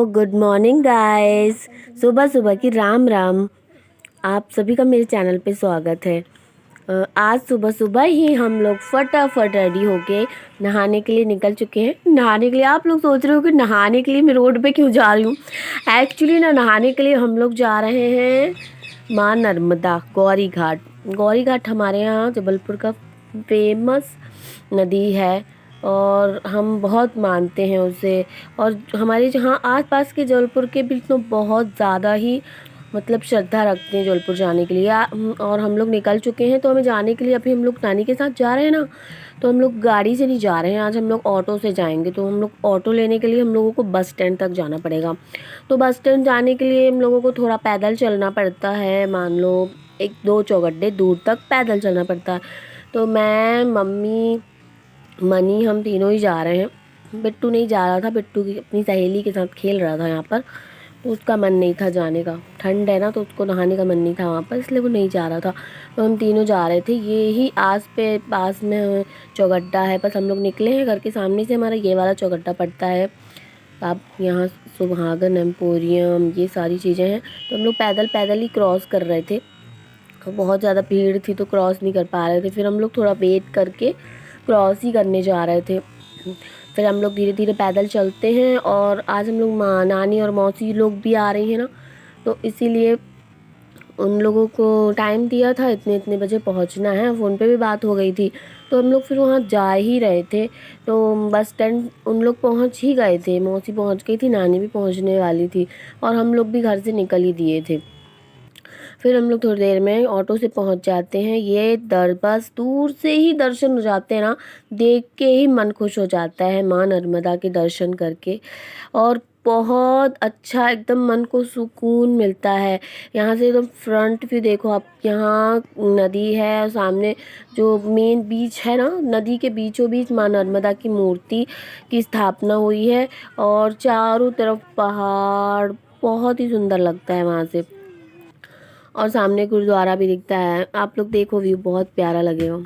Good morning guys. सुबह सुबह की राम राम। आप सभी का मेरे चैनल पे स्वागत है। आज सुबह सुबह ही हम लोग फटाफट रेडी होके नहाने के लिए निकल चुके हैं। नहाने के लिए आप लोग सोच रहे हो कि नहाने के लिए मैं रोड पे क्यों जा रही हूँ। एक्चुअली ना नहाने के लिए हम लोग जा रहे हैं माँ नर्मदा गौरी घाट। गौरी घाट हमारे यहाँ जबलपुर का फेमस नदी है और हम बहुत मानते हैं उसे। और हमारे जहाँ आसपास के जबलपुर के भी तो बहुत ज़्यादा ही मतलब श्रद्धा रखते हैं जबलपुर जाने के लिए। और हम लोग निकल चुके हैं तो हमें जाने के लिए अभी हम लोग नानी के साथ जा रहे हैं ना, तो हम लोग गाड़ी से नहीं जा रहे हैं। आज हम लोग ऑटो से जाएंगे। तो हम लोग ऑटो लेने के लिए हम लोगों को बस स्टैंड तक जाना पड़ेगा। तो बस स्टैंड जाने के लिए हम लोगों को थोड़ा पैदल चलना पड़ता है। मान लो 1-2 चौगड्डे दूर तक पैदल चलना पड़ता है। तो मैं, मम्मी, मनी, हम तीनों ही जा रहे हैं। बिट्टू नहीं जा रहा था, बिट्टू की अपनी सहेली के साथ खेल रहा था यहाँ पर, तो उसका मन नहीं था जाने का। ठंड है ना तो उसको नहाने का मन नहीं था वहाँ पर, इसलिए वो नहीं जा रहा था। तो हम तीनों जा रहे थे। ये ही पास में चौगड्डा है, बस हम लोग निकले हैं घर के सामने से। हमारा ये वाला चौगड्डा पड़ता है। आप यहाँ सुहागन एम्पोरियम ये सारी चीज़ें हैं। तो हम लोग पैदल पैदल ही क्रॉस कर रहे थे। बहुत ज़्यादा भीड़ थी तो क्रॉस नहीं कर पा रहे थे। फिर हम लोग थोड़ा वेट करके क्रॉस ही करने जा रहे थे। फिर हम लोग धीरे धीरे पैदल चलते हैं। और आज हम लोग माँ, नानी और मौसी लोग भी आ रही हैं ना, तो इसीलिए उन लोगों को टाइम दिया था, इतने इतने बजे पहुंचना है। फ़ोन पे भी बात हो गई थी। तो हम लोग फिर वहाँ जा ही रहे थे। तो बस स्टैंड उन लोग पहुँच ही गए थे। मौसी पहुँच गई थी, नानी भी पहुँचने वाली थी और हम लोग भी घर से निकल ही दिए थे। फिर हम लोग थोड़ी देर में ऑटो से पहुंच जाते हैं। ये बस दूर से ही दर्शन हो जाते हैं ना, देख के ही मन खुश हो जाता है माँ नर्मदा के दर्शन करके। और बहुत अच्छा एकदम मन को सुकून मिलता है। यहाँ से एकदम फ्रंट व्यू देखो आप, यहाँ नदी है और सामने जो मेन बीच है ना, नदी के बीचों बीच माँ नर्मदा की मूर्ति की स्थापना हुई है। और चारों तरफ पहाड़, बहुत ही सुंदर लगता है वहाँ से। और सामने गुरुद्वारा भी दिखता है। आप लोग देखो, व्यू बहुत प्यारा लगेगा।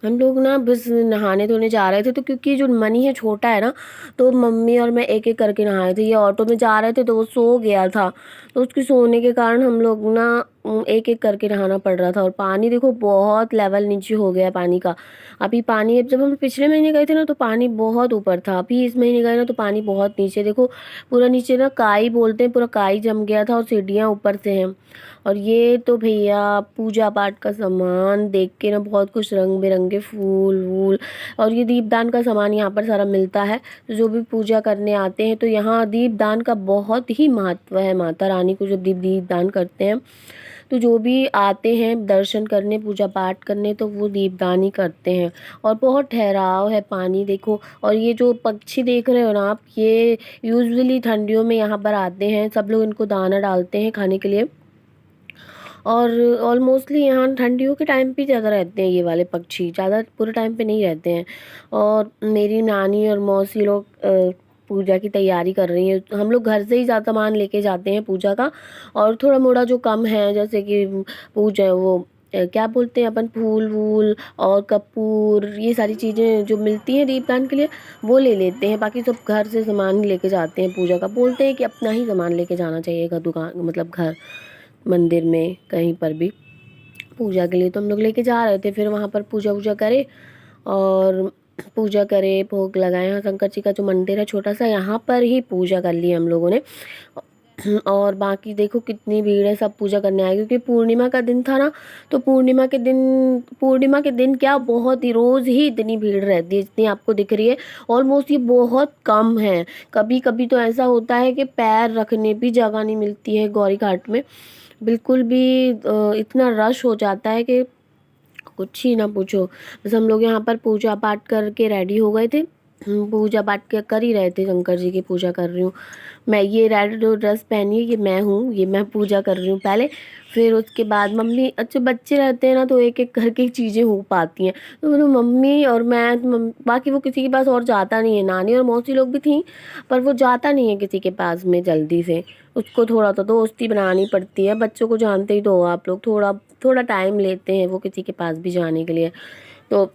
हम लोग ना बस नहाने धोने जा रहे थे। तो क्योंकि जो मनी है छोटा है ना, तो मम्मी और मैं एक एक करके नहाए थे। ये ऑटो में जा रहे थे तो वो सो गया था, तो उसके सोने के कारण हम लोग ना एक एक करके नहाना पड़ रहा था। और पानी देखो बहुत लेवल नीचे हो गया है पानी का। अभी पानी, जब हम पिछले महीने गए थे ना तो पानी बहुत ऊपर था। अभी इस महीने गए ना तो पानी बहुत नीचे। देखो पूरा नीचे ना काई बोलते हैं, पूरा काई जम गया था और सीढ़ियाँ ऊपर से हैं। और ये तो भैया पूजा पाठ का सामान देख के ना बहुत कुछ, रंग बिरंगे फूल वूल। और ये दीपदान का सामान यहाँ पर सारा मिलता है। तो जो भी पूजा करने आते हैं तो यहाँ दीपदान का बहुत ही महत्व है। माता रानी को जब दीपदान करते हैं तो जो भी आते हैं दर्शन करने, पूजा पाठ करने, तो वो दीपदान ही करते हैं। और बहुत ठहराव है पानी देखो। और ये जो पक्षी देख रहे हो ना आप, ये यूजुअली ठंडियों में यहाँ पर आते हैं। सब लोग इनको दाना डालते हैं खाने के लिए। और ऑलमोस्टली यहाँ ठंडियों के टाइम पे ज़्यादा रहते हैं ये वाले पक्षी, ज़्यादा पूरे टाइम पे नहीं रहते हैं। और मेरी नानी और मौसी लोग पूजा की तैयारी कर रही हैं। हम लोग घर से ही ज़्यादा सामान लेके जाते हैं पूजा का। और थोड़ा मोड़ा जो कम है, जैसे कि पूजा वो क्या बोलते हैं अपन, फूल वूल और कपूर, ये सारी चीज़ें जो मिलती हैं दीपदान के लिए, वो ले लेते हैं। बाकी सब घर से सामान लेके जाते हैं पूजा का। बोलते हैं कि अपना ही सामान लेके जाना चाहिए घर, दुकान मतलब घर, मंदिर में कहीं पर भी पूजा के लिए। तो हम लोग लेके जा रहे थे। फिर वहाँ पर पूजा वूजा करे और पूजा करे, भोग लगाए। यहाँ शंकर जी का जो मंदिर है छोटा सा, यहाँ पर ही पूजा कर ली हम लोगों ने। और बाकी देखो कितनी भीड़ है, सब पूजा करने आए। क्योंकि पूर्णिमा का दिन था ना, तो पूर्णिमा के दिन क्या, बहुत ही रोज़ ही इतनी भीड़ रहती है जितनी आपको दिख रही है। ऑलमोस्ट ये बहुत कम है। कभी कभी तो ऐसा होता है कि पैर रखने भी जगह नहीं मिलती है गौरी घाट में। बिल्कुल भी इतना रश हो जाता है कि कुछ ही ना पूछो। बस हम लोग यहाँ पर पूजा पाठ करके रेडी हो गए थे। पूजा पाठ के कर ही रहे थे, शंकर जी की पूजा कर रही हूँ मैं। ये रेड जो ड्रेस पहनी है ये मैं हूँ, ये मैं पूजा कर रही हूँ पहले। फिर उसके बाद मम्मी, अच्छे बच्चे रहते हैं ना तो एक एक करके चीज़ें हो पाती हैं। तो मम्मी और मैं बाकी वो किसी के पास और जाता नहीं है। नानी और मौसी लोग भी थी पर वो जाता नहीं है किसी के पास में जल्दी से। उसको थोड़ा तो दोस्ती बनानी पड़ती है, बच्चों को जानते ही तो हो आप लोग, थोड़ा थोड़ा टाइम लेते हैं वो किसी के पास भी जाने के लिए। तो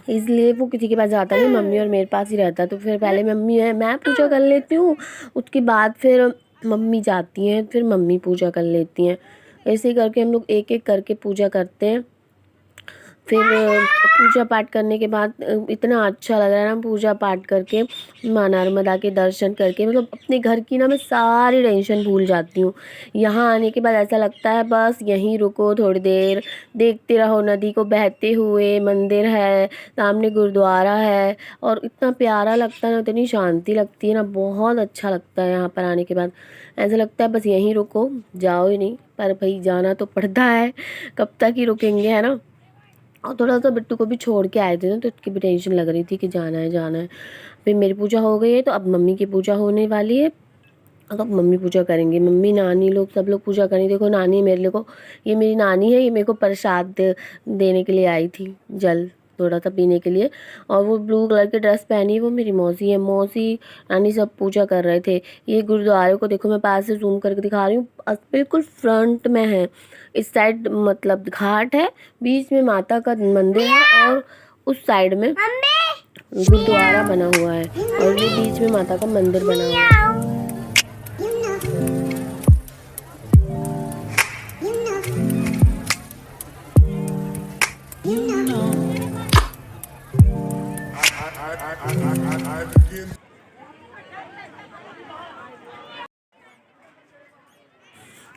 इसलिए वो किसी के पास जाता नहीं, मम्मी और मेरे पास ही रहता। तो फिर पहले मम्मी है, मैं पूजा कर लेती हूँ, उसके बाद फिर मम्मी जाती हैं, फिर मम्मी पूजा कर लेती हैं। ऐसे ही करके हम लोग एक एक करके पूजा करते हैं। फिर पूजा पाठ करने के बाद इतना अच्छा लग रहा है ना पूजा पाठ करके, माँ नर्मदा के दर्शन करके, मतलब अपने घर की ना मैं सारी टेंशन भूल जाती हूँ। यहाँ आने के बाद ऐसा लगता है बस यहीं रुको थोड़ी देर, देखते रहो नदी को बहते हुए, मंदिर है सामने, गुरुद्वारा है, और इतना प्यारा लगता है ना, इतनी शांति लगती है ना, बहुत अच्छा लगता है यहाँ पर आने के बाद। ऐसा लगता है बस यहीं रुको, जाओ ही नहीं, पर भाई जाना तो पड़ता है, कब तक ही रुकेंगे, है ना। और थोड़ा सा बिट्टू को भी छोड़ के आए थे ना तो उसकी भी टेंशन लग रही थी कि जाना है जाना है। फिर मेरी पूजा हो गई है तो अब मम्मी की पूजा होने वाली है। अब मम्मी पूजा करेंगी, मम्मी नानी लोग सब लोग पूजा करेंगे। देखो नानी मेरे को, ये मेरी नानी है, ये मेरे को प्रसाद देने के लिए आई थी, जल थोड़ा सा पीने के लिए। और वो ब्लू कलर की ड्रेस पहनी है वो मेरी मौसी है। मौसी नानी सब पूजा कर रहे थे। ये गुरुद्वारे को देखो, मैं पास से जूम करके दिखा रही हूँ, बिल्कुल फ्रंट में है। इस साइड मतलब घाट है, बीच में माता का मंदिर है, और उस साइड में गुरुद्वारा बना हुआ है, और ये बीच में माता का मंदिर बना हुआ है।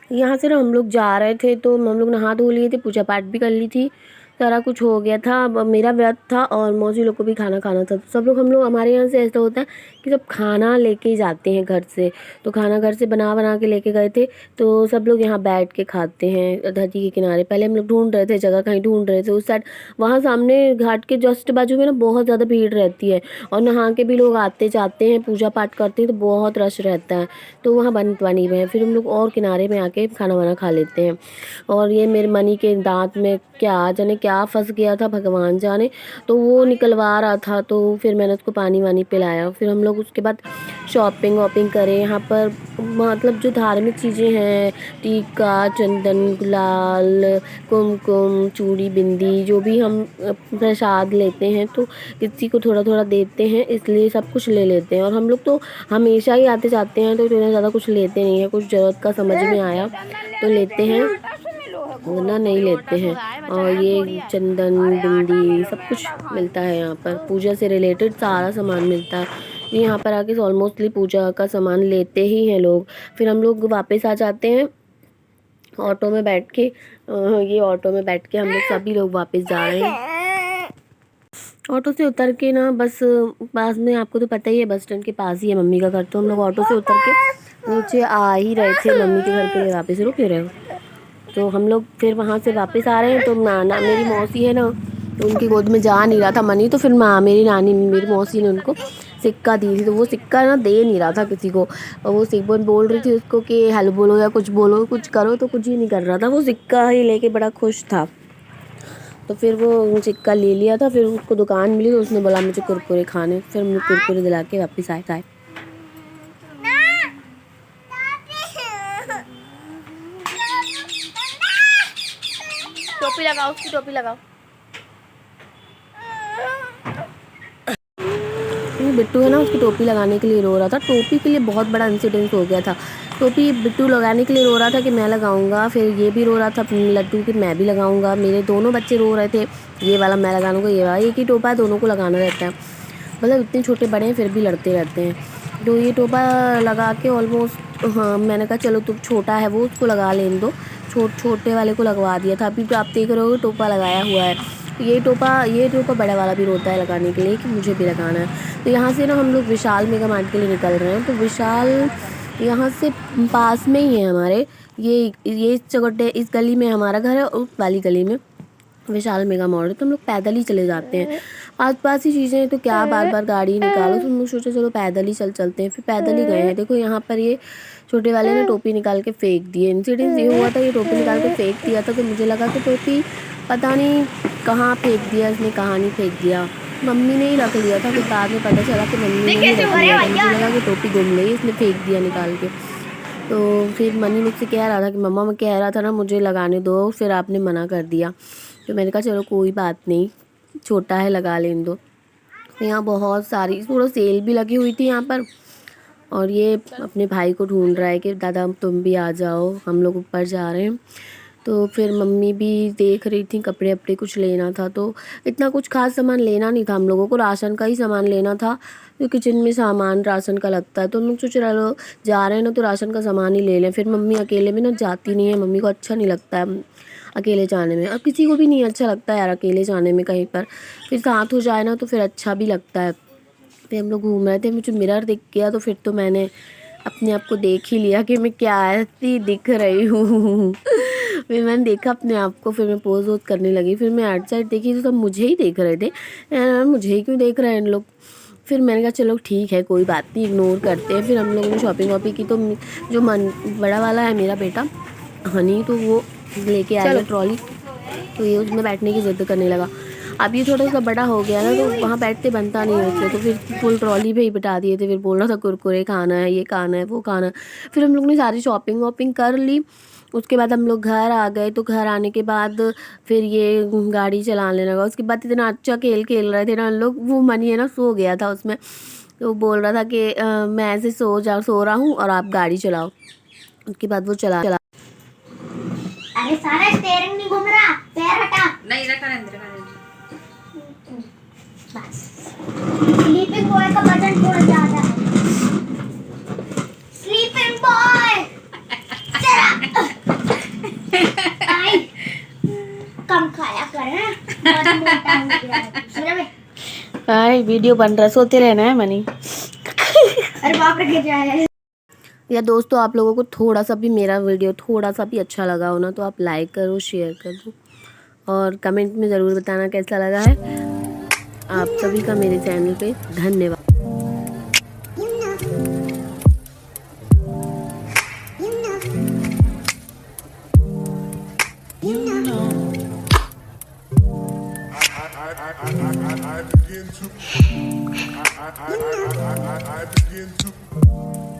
यहाँ से ना हम लोग जा रहे थे तो हम लोग नहा धो लिए थे, पूजा पाठ भी कर ली थी, सारा कुछ हो गया था। अब मेरा व्रत था और मौसी लोग को भी खाना खाना था। तो सब लोग, हम लोग, हमारे यहाँ से ऐसा होता है कि सब खाना लेके ही जाते हैं घर से। तो खाना घर से बना बना के लेके गए थे, तो सब लोग यहाँ बैठ के खाते हैं नदी के किनारे। पहले हम लोग ढूंढ रहे थे जगह, कहीं ढूंढ रहे थे उस साइड, वहाँ सामने घाट के जस्ट बाजू में ना बहुत ज़्यादा भीड़ रहती है, और नहा के भी लोग आते जाते हैं, पूजा पाठ करते हैं, तो बहुत रश रहता है। तो वहाँ बनी हुए हैं, फिर हम लोग और किनारे में आके खाना वाना खा लेते हैं। और ये मेरे मनी के दांत में क्या जाने क्या फंस गया था, भगवान जाने, तो वो निकलवा रहा था, तो फिर मैंने उसको पानी वानी पिलाया। फिर हम लोग उसके बाद शॉपिंग वॉपिंग करें। यहाँ पर मतलब जो धार्मिक चीज़ें हैं, टीका, चंदन, गुलाल, कुमकुम, चूड़ी, बिंदी, जो भी हम प्रसाद लेते हैं तो किसी को थोड़ा थोड़ा देते हैं, इसलिए सब कुछ ले लेते हैं। और हम लोग तो हमेशा ही आते जाते हैं तो इतना ज़्यादा कुछ लेते नहीं हैं, कुछ ज़रूरत का समझ में आया तो लेते हैं, वरना नहीं लेते हैं। और ये चंदन, बिंदी, सब कुछ मिलता है यहाँ पर, पूजा से रिलेटेड सारा सामान मिलता है। यहाँ पर आके ऑलमोस्टली पूजा का सामान लेते ही हैं लोग। फिर हम लोग वापस आ जाते हैं ऑटो में बैठ के। ये ऑटो में बैठ के हम लोग सभी लोग वापस जा रहे हैं। ऑटो से उतर के ना, बस पास में, आपको तो पता ही है बस स्टैंड के पास ही है मम्मी का घर, तो हम लोग ऑटो से उतर के नीचे आ ही रहे थे मम्मी के घर के लिए वापस। रुक नहीं रहे हो? तो हम लोग फिर वहाँ से वापस आ रहे हैं, तो नाना, मेरी मौसी है ना, तो उनकी गोद में जा नहीं रहा था मनी, तो फिर मेरी नानी, मेरी मौसी ने उनको सिक्का दी थी, तो वो सिक्का ना दे नहीं रहा था किसी को। और वो सिक्का बोल रही थी उसको कि हेलो बोलो या कुछ बोलो, कुछ करो, तो कुछ ही नहीं कर रहा था, वो सिक्का ही लेके बड़ा खुश था। तो फिर वो सिक्का ले लिया था। फिर उसको दुकान मिली तो उसने बोला मुझे कुरकुरे खाने, फिर हम लोग कुरकुरे दिला के वापस आए थे। टोपी लगाओ, उसकी टोपी लगाओ। बिट्टू है ना, उसकी टोपी लगाने के लिए रो रहा था। टोपी के लिए बहुत बड़ा इंसिडेंट हो गया था। टोपी बिट्टू लगाने के लिए रो रहा था कि मैं लगाऊंगा, फिर ये भी रो रहा था लड्डू कि मैं भी लगाऊंगा। मेरे दोनों बच्चे रो रहे थे, ये वाला मैं लगाऊंगा, ये वाला, एक ही टोपा है, दोनों को लगाना रहता है। मतलब इतने छोटे बड़े हैं फिर भी लड़ते रहते हैं। तो ये टोपा लगा के ऑलमोस्ट, हाँ मैंने कहा चलो तुम, छोटा है वो, उसको लगा लेने दो, छोटे वाले को लगवा दिया था। अभी तो आप देख रहे हो टोपा लगाया हुआ है। ये टोपा बड़ा वाला भी रोता है लगाने के लिए कि मुझे भी लगाना है। तो यहाँ से ना हम लोग विशाल मेगा मार्ट के लिए निकल रहे हैं। तो विशाल यहाँ से पास में ही है हमारे, ये इस गली में हमारा घर है, और उस वाली गली में विशाल मेगा मॉल है, तो हम लोग पैदल ही चले जाते हैं। आस पास ही चीज़ें हैं तो क्या बार बार गाड़ी निकालो, तो हम लोग सोचा चलो पैदल ही चलते हैं। फिर पैदल ही गए हैं। देखो यहाँ पर ये छोटे वाले ने टोपी निकाल के फेंक दी। इंसिडेंस ये हुआ था, ये टोपी निकाल के फेंक दिया था, तो मुझे लगा कि टोपी पता नहीं कहाँ फेंक दिया इसने, कहाँ नहीं फेंक दिया। मम्मी ने ही रख लिया था, फिर बाद में पता चला कि मम्मी ने ही रख लिया था। मुझे लगा कि टोपी गुम गई, इसने फेंक दिया निकाल के। तो फिर मनी मुझसे कह रहा था कि मम्मा, मैं कह रहा था ना मुझे लगाने दो, फिर आपने मना कर दिया। तो मैंने कहा चलो कोई बात नहीं, छोटा है लगा लेने दो। तो यहाँ बहुत सारी थोड़ा सेल भी लगी हुई थी यहाँ पर। और ये अपने भाई को ढूंढ रहा है कि दादा तुम भी आ जाओ, हम लोग ऊपर जा रहे हैं। तो फिर मम्मी भी देख रही थी, कपड़े अपड़े कुछ लेना था। तो इतना कुछ खास सामान लेना नहीं था हम लोगों को, राशन का ही सामान लेना था। तो किचन में सामान राशन का लगता है, तो हम लोग सोच रहे लो जा रहे हैं ना, तो राशन का सामान ही ले लें। फिर मम्मी अकेले में ना जाती नहीं है, मम्मी को अच्छा नहीं लगता है अकेले जाने में, और किसी को भी नहीं अच्छा लगता है यार अकेले जाने में कहीं पर। फिर साथ हो जाए ना तो फिर अच्छा भी लगता है। फिर हम लोग घूम रहे थे, मुझे मिरर दिख गया, तो फिर तो मैंने अपने आप को देख ही लिया कि मैं क्या ऐसी दिख रही हूँ। फिर मैंने देखा अपने आप को, फिर मैं पोज वोज करने लगी। फिर मैं आउट साइड देखी तो सब मुझे ही देख रहे थे, यार मुझे ही क्यों देख रहे हैं इन लोग। फिर मैंने कहा चलो ठीक है कोई बात नहीं, इग्नोर करते हैं। फिर हम लोगों ने शॉपिंग वॉपिंग की। तो जो बड़ा वाला है मेरा बेटा हनी, तो वो लेके आया ट्रॉली, तो ये उसमें बैठने की ज़िद करने लगा। अब ये थोड़ा सा बड़ा हो गया ना, तो वहाँ बैठते बनता नहीं है उससे, तो फिर फुल ट्रॉली पे ही बिठा दिए थे। फिर बोल रहा था कुरकुरे खाना है, ये खाना है, वो खाना है। फिर हम लोग ने सारी शॉपिंग वॉपिंग कर ली। उसके बाद हम लोग घर आ गए। तो घर आने के बाद फिर ये गाड़ी चलाने लगा। उसके बाद इतना अच्छा खेल रहे थे ना हम लोग। वो मनी है ना सो गया था उसमें, तो बोल रहा था कि मैं ऐसे सो रहा हूँ और आप गाड़ी चलाओ। उसके बाद वो चला। अरे सारा स्टीयरिंग नहीं घूम रहा, पैर हटा। नहीं रखा नहीं। बस स्लीपिंग बॉय का वजन थोड़ा ज्यादा है। स्लीपिंग बॉय आई कम खाया कर, बहुत मोटा हो गया है। सुन बे, हाय वीडियो बन रहा, सोते रहना है मनी। अरे बाप रे क्या जाए। या दोस्तों, आप लोगों को थोड़ा सा भी मेरा वीडियो थोड़ा सा भी अच्छा लगा हो ना, तो आप लाइक करो, शेयर कर दो, और कमेंट में ज़रूर बताना कैसा लगा है। आप सभी का मेरे चैनल पे धन्यवाद। I begin to